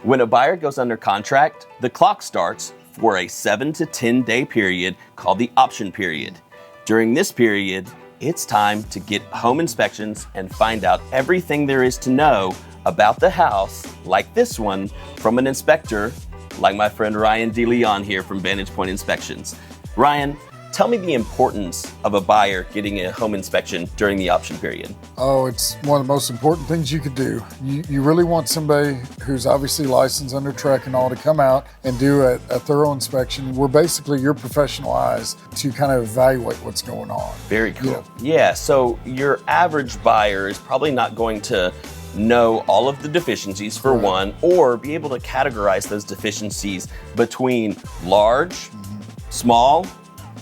When a buyer goes under contract, the clock starts for a 7 to 10 day period called the option period. During this period, it's time to get home inspections and find out everything there is to know about the house, like this one, from an inspector like my friend Ryan Deleon here from Vantage Point Inspections. Ryan, tell me the importance of a buyer getting a home inspection during the option period. Oh, it's one of the most important things you could do. You really want somebody who's obviously licensed under track and all to come out and do a thorough inspection. We're basically your professional eyes to kind of evaluate what's going on. Very cool. Yeah, so your average buyer is probably not going to know all of the deficiencies for one, or be able to categorize those deficiencies between large, small,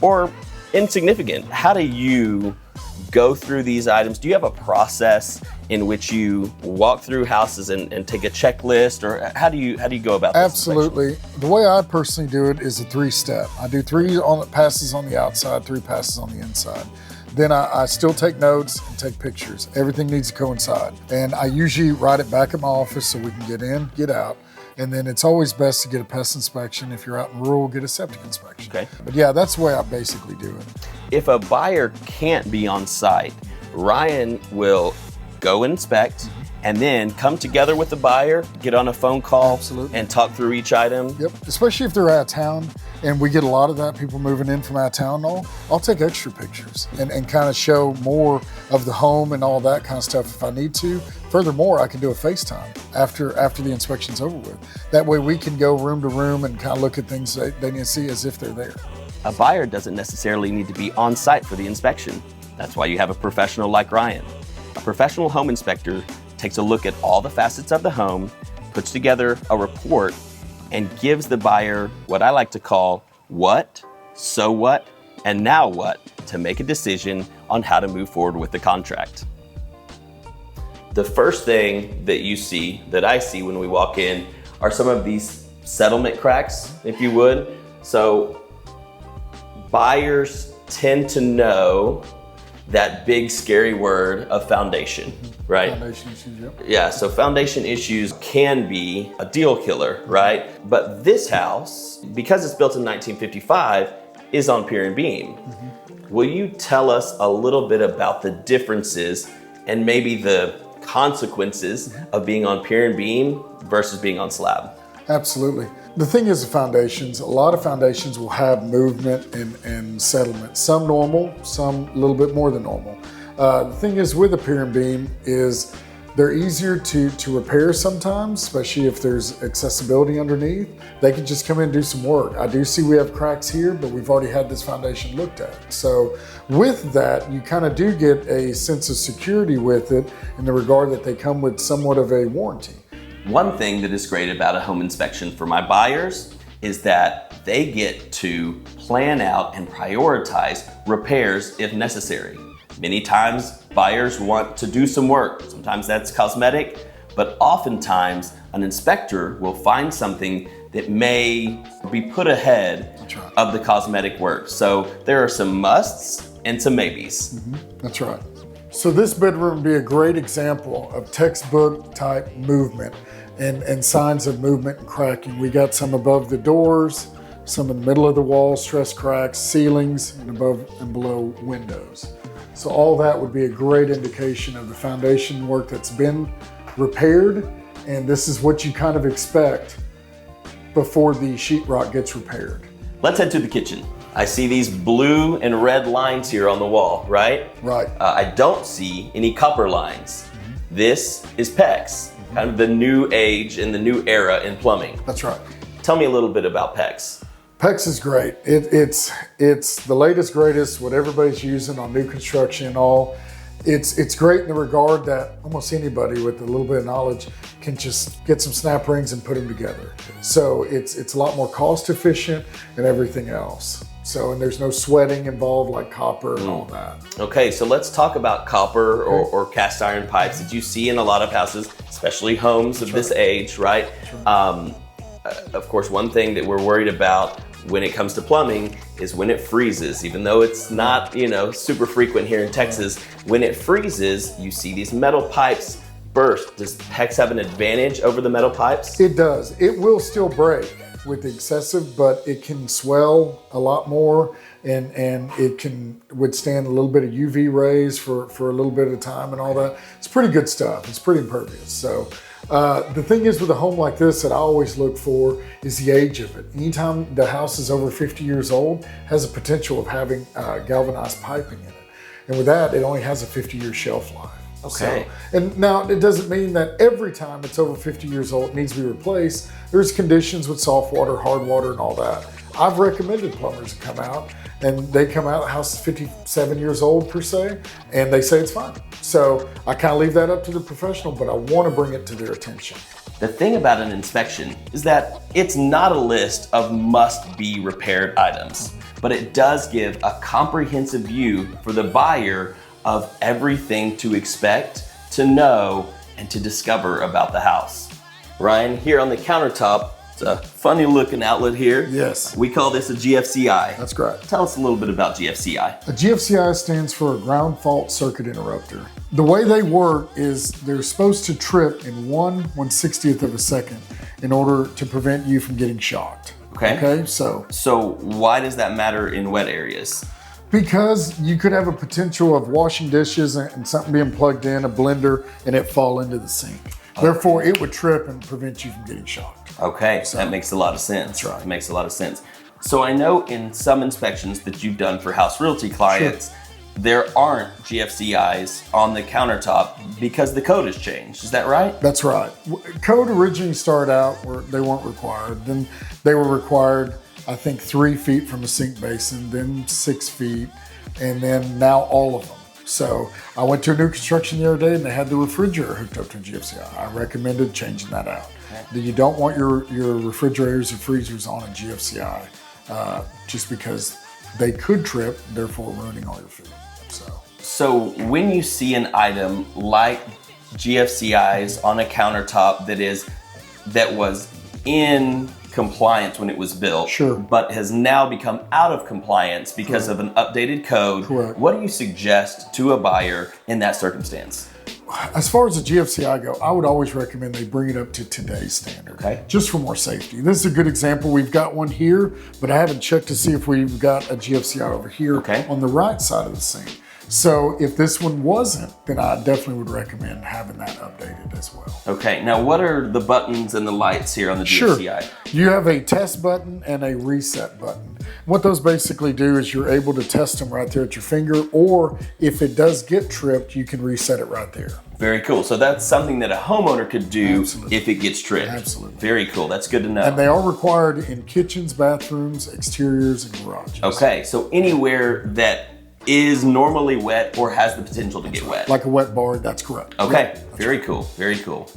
or insignificant. How do you go through these items? Do you have a process in which you walk through houses and take a checklist, or how do you go about this? Absolutely. The way I personally do it is a 3-step. I do 3 passes on the outside, 3 passes on the inside. Then I still take notes and take pictures. Everything needs to coincide. And I usually write it back at my office so we can get in, get out. And then it's always best to get a pest inspection. If you're out in rural, get a septic inspection. Okay. But yeah, that's the way I basically do it. If a buyer can't be on site, Ryan will go inspect and then come together with the buyer, get on a phone call, and talk through each item. Yep, especially if they're out of town, and we get a lot of that, people moving in from out of town and all. I'll take extra pictures and kind of show more of the home and all that kind of stuff if I need to. Furthermore, I can do a FaceTime after the inspection's over with. That way we can go room to room and kind of look at things they need to see as if they're there. A buyer doesn't necessarily need to be on site for the inspection. That's why you have a professional like Ryan. A professional home inspector takes a look at all the facets of the home, puts together a report, and gives the buyer what I like to call what, so what, and now what to make a decision on how to move forward with the contract. The first thing that you see, that I see when we walk in, are some of these settlement cracks, if you would. So buyers tend to know that big scary word of foundation, right? Foundation issues, yep. Yeah, so foundation issues can be a deal killer, right? But this house, because it's built in 1955, is on pier and beam. Will you tell us a little bit about the differences and maybe the consequences of being on pier and beam versus being on slab? Absolutely. The thing is, the foundations, a lot of foundations will have movement and settlement. Some normal, some a little bit more than normal. The thing is with a pier and beam is they're easier to repair sometimes, especially if there's accessibility underneath. They can just come in and do some work. I do see we have cracks here, but we've already had this foundation looked at. So with that, you kind of do get a sense of security with it in the regard that they come with somewhat of a warranty. One thing that is great about a home inspection for my buyers is that they get to plan out and prioritize repairs if necessary. Many times buyers want to do some work. Sometimes that's cosmetic, but oftentimes an inspector will find something that may be put ahead of the cosmetic work. So there are some musts and some maybes. That's right. So this bedroom would be a great example of textbook type movement and signs of movement and cracking. We got some above the doors, some in the middle of the wall, stress cracks, ceilings, and above and below windows. So all that would be a great indication of the foundation work that's been repaired, and this is what you kind of expect before the sheetrock gets repaired. Let's head to the kitchen. I see these blue and red lines here on the wall, right? Right. I don't see any copper lines. This is PEX, kind of the new age and the new era in plumbing. That's right. Tell me a little bit about PEX. PEX is great. It's the latest, greatest, what everybody's using on new construction and all. It's great in the regard that almost anybody with a little bit of knowledge can just get some snap rings and put them together. So it's a lot more cost efficient and everything else. So, and there's no sweating involved like copper and all that. Okay, so let's talk about copper or cast iron pipes that you see in a lot of houses, especially homes of this age, right? Of course, one thing that we're worried about when it comes to plumbing is when it freezes. Even though it's not, super frequent here in Texas, when it freezes, you see these metal pipes burst, does PEX have an advantage over the metal pipes? It does. It will still break with excessive, but it can swell a lot more, and it can withstand a little bit of UV rays for a little bit of time and all that. It's pretty good stuff. It's pretty impervious. So the thing is with a home like this that I always look for is the age of it. Anytime the house is over 50 years old, has a potential of having galvanized piping in it. And with that, it only has a 50-year shelf life. Okay. So, and now it doesn't mean that every time it's over 50 years old, it needs to be replaced. There's conditions with soft water, hard water, and all that. I've recommended plumbers to come out, and they come out, the house is 57 years old per se, and they say it's fine. So I kind of leave that up to the professional, but I want to bring it to their attention. The thing about an inspection is that it's not a list of must-be repaired items, but it does give a comprehensive view for the buyer of everything to expect, to know, and to discover about the house. Ryan, here on the countertop, it's a funny looking outlet here. Yes. We call this a GFCI. That's correct. Tell us a little bit about GFCI. A GFCI stands for a ground fault circuit interrupter. The way they work is they're supposed to trip in 1/160th of a second in order to prevent you from getting shocked. Okay. So why does that matter in wet areas? because you could have a potential of washing dishes and something being plugged in, a blender, and it fall into the sink. Therefore, it would trip and prevent you from getting shocked. Okay, so that makes a lot of sense. That's right. It makes a lot of sense. So I know in some inspections that you've done for Haus Realty clients, there aren't GFCIs on the countertop because the code has changed. Is that right? That's right. Code originally started out where they weren't required. Then they were required, I think, 3 feet from a sink basin, then 6 feet, and then now all of them. So I went to a new construction the other day and they had the refrigerator hooked up to a GFCI. I recommended changing that out. Okay. You don't want your refrigerators or freezers on a GFCI just because they could trip, therefore ruining all your food. So when you see an item like GFCIs on a countertop that was in compliance when it was built, but has now become out of compliance because of an updated code, what do you suggest to a buyer in that circumstance? As far as the GFCI go, I would always recommend they bring it up to today's standard, just for more safety. This is a good example. We've got one here, but I haven't checked to see if we've got a GFCI over here on the right side of the sink. So if this one wasn't, then I definitely would recommend having that updated as well. Okay, now what are the buttons and the lights here on the GFCI? You have a test button and a reset button. What those basically do is you're able to test them right there at your finger, or if it does get tripped, you can reset it right there. Very cool. So that's something that a homeowner could do if it gets tripped. Absolutely. Very cool. That's good to know. And they are required in kitchens, bathrooms, exteriors, and garages. Okay, so anywhere that is normally wet or has the potential to get wet. Like a wet bar, that's correct. Okay, very cool, very cool.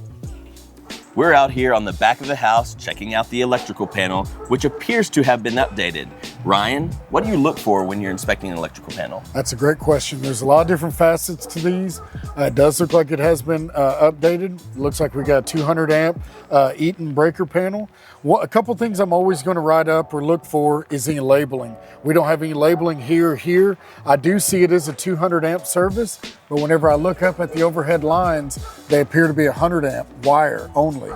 We're out here on the back of the house checking out the electrical panel, which appears to have been updated. Ryan, what do you look for when you're inspecting an electrical panel? That's a great question. There's a lot of different facets to these. It does look like it has been updated. It looks like we got a 200 amp Eaton breaker panel. A couple things I'm always going to write up or look for is any labeling. We don't have any labeling here. I do see it as a 200 amp service, but whenever I look up at the overhead lines, they appear to be 100 amp wire only.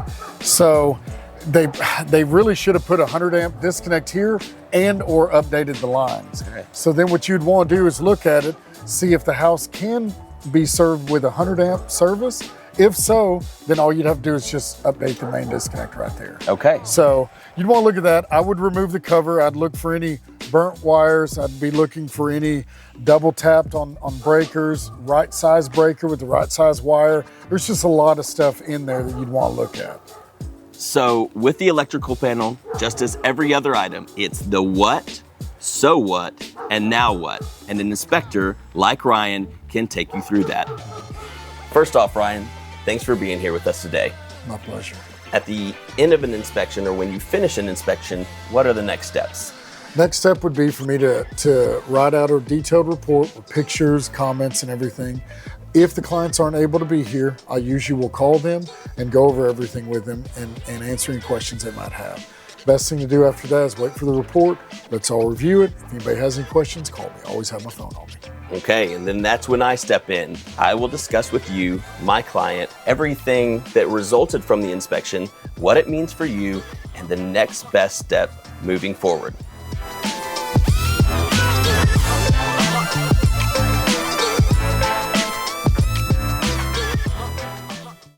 So they really should have put a 100 amp disconnect here and or updated the lines. Okay. So then what you'd want to do is look at it, see if the house can be served with a 100 amp service. If so, then all you'd have to do is just update the main disconnect right there. Okay. So you'd want to look at that. I would remove the cover. I'd look for any burnt wires. I'd be looking for any double tapped on breakers, right size breaker with the right size wire. There's just a lot of stuff in there that you'd want to look at. So with the electrical panel, just as every other item, it's the what, so what, and now what. And an inspector like Ryan can take you through that. First off, Ryan, thanks for being here with us today. My pleasure. At the end of an inspection, or when you finish an inspection, what are the next steps? Next step would be for me to write out a detailed report with pictures, comments, and everything. If the clients aren't able to be here, I usually will call them and go over everything with them and answer any questions they might have. Best thing to do after that is wait for the report. Let's all review it. If anybody has any questions, call me. I always have my phone on me. Okay, and then that's when I step in. I will discuss with you, my client, everything that resulted from the inspection, what it means for you, and the next best step moving forward.